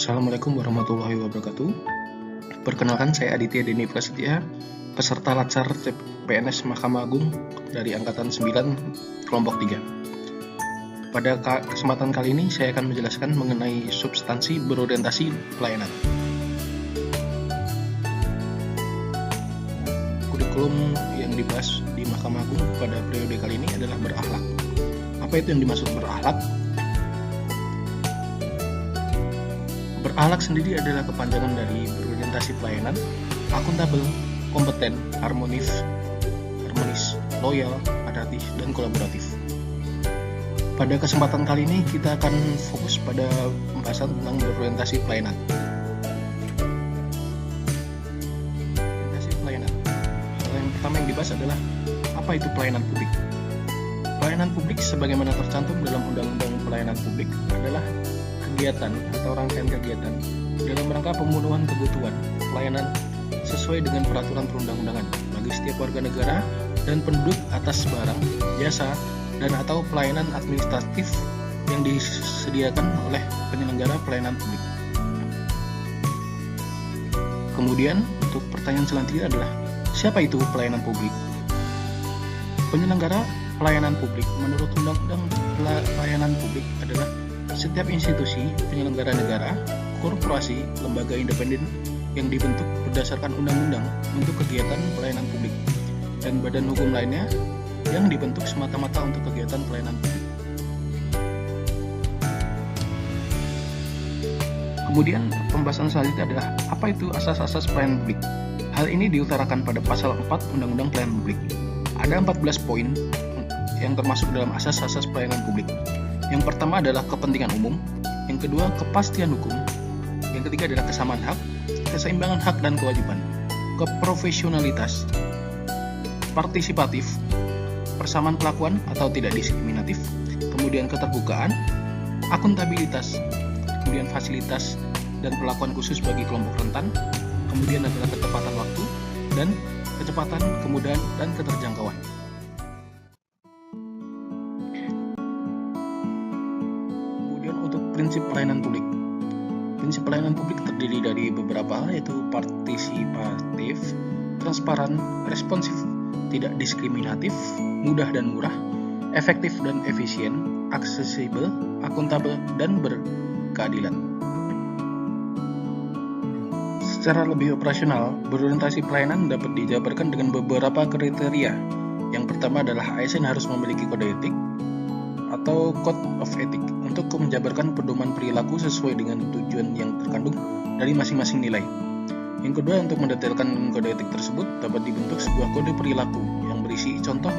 Assalamualaikum warahmatullahi wabarakatuh. Perkenalkan, saya Aditya Deni Prasetya, peserta Latsar CPNS Mahkamah Agung dari Angkatan 9, Kelompok 3. Pada kesempatan kali ini, saya akan menjelaskan mengenai substansi berorientasi pelayanan. Kurikulum yang dibahas di Mahkamah Agung pada periode kali ini adalah berakhlak. Apa itu yang dimaksud berakhlak? Berakhlak sendiri adalah kepanjangan dari berorientasi pelayanan, akuntabel, kompeten, harmonis, loyal, adaptif, dan kolaboratif. Pada kesempatan kali ini kita akan fokus pada pembahasan tentang berorientasi pelayanan. Orientasi pelayanan. Hal yang pertama yang dibahas adalah apa itu pelayanan publik. Pelayanan publik sebagaimana tercantum dalam Undang-Undang Pelayanan Publik adalah kegiatan atau rangkaian kegiatan dalam rangka pemenuhan kebutuhan pelayanan sesuai dengan peraturan perundang-undangan bagi setiap warga negara dan penduduk atas barang, jasa, dan atau pelayanan administratif yang disediakan oleh penyelenggara pelayanan publik. Kemudian untuk pertanyaan selanjutnya adalah siapa itu pelayanan publik? Penyelenggara pelayanan publik menurut Undang-Undang Pelayanan Publik adalah setiap institusi penyelenggara negara, korporasi, lembaga independen yang dibentuk berdasarkan undang-undang untuk kegiatan pelayanan publik, dan badan hukum lainnya yang dibentuk semata-mata untuk kegiatan pelayanan publik. Kemudian pembahasan selanjutnya adalah apa itu asas-asas pelayanan publik. Hal ini diutarakan pada pasal 4 Undang-Undang Pelayanan Publik. Ada 14 poin yang termasuk dalam asas-asas pelayanan publik. Yang pertama adalah kepentingan umum, yang kedua kepastian hukum, yang ketiga adalah kesamaan hak, keseimbangan hak dan kewajiban, keprofesionalitas, partisipatif, persamaan perlakuan atau tidak diskriminatif, kemudian keterbukaan, akuntabilitas, kemudian fasilitas dan perlakuan khusus bagi kelompok rentan, kemudian adalah ketepatan waktu dan kecepatan, kemudahan dan keterjangkauan. Prinsip pelayanan publik. Prinsip pelayanan publik terdiri dari beberapa hal, yaitu partisipatif, transparan, responsif, tidak diskriminatif, mudah dan murah, efektif dan efisien, aksesibel, akuntabel, dan berkeadilan. Secara lebih operasional, berorientasi pelayanan dapat dijabarkan dengan beberapa kriteria. Yang pertama adalah ASN harus memiliki kode etik atau Code of Ethic untuk menjabarkan pedoman perilaku sesuai dengan tujuan yang terkandung dari masing-masing nilai. Yang kedua, untuk mendetailkan kode etik tersebut dapat dibentuk sebuah kode perilaku yang berisi contoh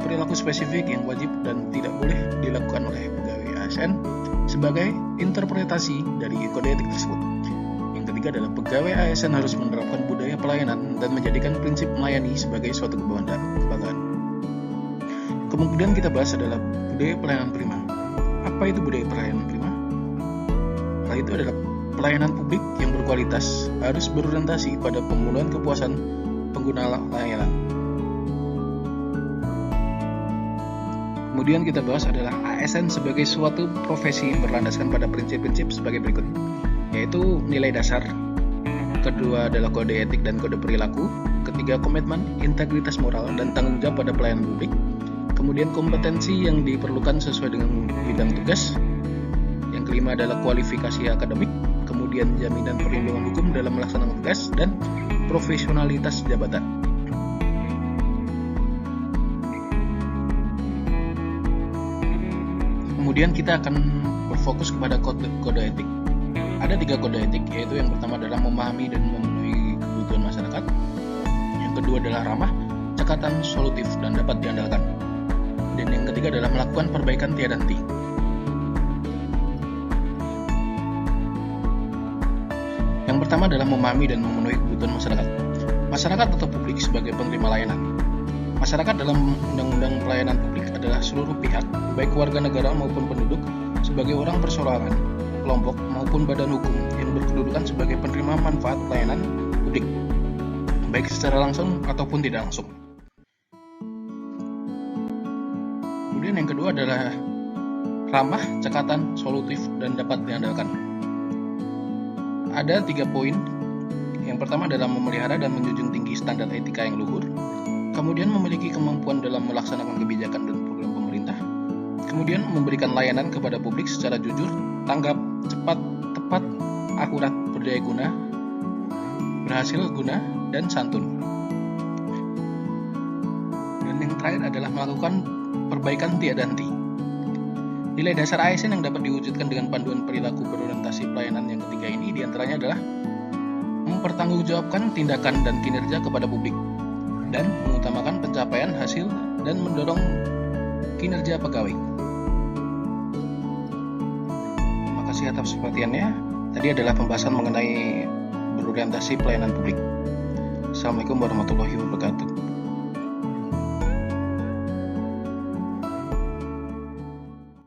perilaku spesifik yang wajib dan tidak boleh dilakukan oleh pegawai ASN sebagai interpretasi dari kode etik tersebut. Yang ketiga adalah pegawai ASN harus menerapkan budaya pelayanan dan menjadikan prinsip melayani sebagai suatu kebanggaan. Kemudian kita bahas adalah budaya pelayanan prima. Apa itu budaya pelayanan prima? Hal itu adalah pelayanan publik yang berkualitas harus berorientasi pada pemenuhan kepuasan pengguna layanan. Kemudian kita bahas adalah ASN sebagai suatu profesi yang berlandaskan pada prinsip-prinsip sebagai berikut, yaitu nilai dasar, kedua adalah kode etik dan kode perilaku, ketiga komitmen, integritas moral, dan tanggung jawab pada pelayanan publik, kemudian kompetensi yang diperlukan sesuai dengan bidang tugas, yang kelima adalah kualifikasi akademik, kemudian jaminan perlindungan hukum dalam melaksanakan tugas, dan profesionalitas jabatan. Kemudian kita akan berfokus kepada kode etik. Ada 3 kode etik, yaitu yang pertama adalah memahami dan memenuhi kebutuhan masyarakat, yang kedua adalah ramah, cekatan, solutif, dan dapat diandalkan, dan yang ketiga adalah melakukan perbaikan tiada henti. Yang pertama adalah memahami dan memenuhi kebutuhan masyarakat. Masyarakat atau publik sebagai penerima layanan. Masyarakat dalam Undang-Undang Pelayanan Publik adalah seluruh pihak, baik warga negara maupun penduduk, sebagai orang perseorangan, kelompok maupun badan hukum yang berkedudukan sebagai penerima manfaat pelayanan publik, baik secara langsung ataupun tidak langsung. Kemudian yang kedua adalah ramah, cekatan, solutif, dan dapat diandalkan. Ada 3 poin. Yang pertama adalah memelihara dan menjunjung tinggi standar etika yang luhur. Kemudian memiliki kemampuan dalam melaksanakan kebijakan dan program pemerintah. Kemudian memberikan layanan kepada publik secara jujur, tanggap, cepat, tepat, akurat, berdaya guna, berhasil guna, dan santun. Dan yang terakhir adalah melakukan perbaikan tiada henti. Nilai dasar ASN yang dapat diwujudkan dengan panduan perilaku berorientasi pelayanan yang ketiga ini diantaranya adalah mempertanggungjawabkan tindakan dan kinerja kepada publik dan mengutamakan pencapaian hasil dan mendorong kinerja pegawai. Terima kasih atas perhatiannya. Tadi adalah pembahasan mengenai berorientasi pelayanan publik. Assalamualaikum warahmatullahi wabarakatuh.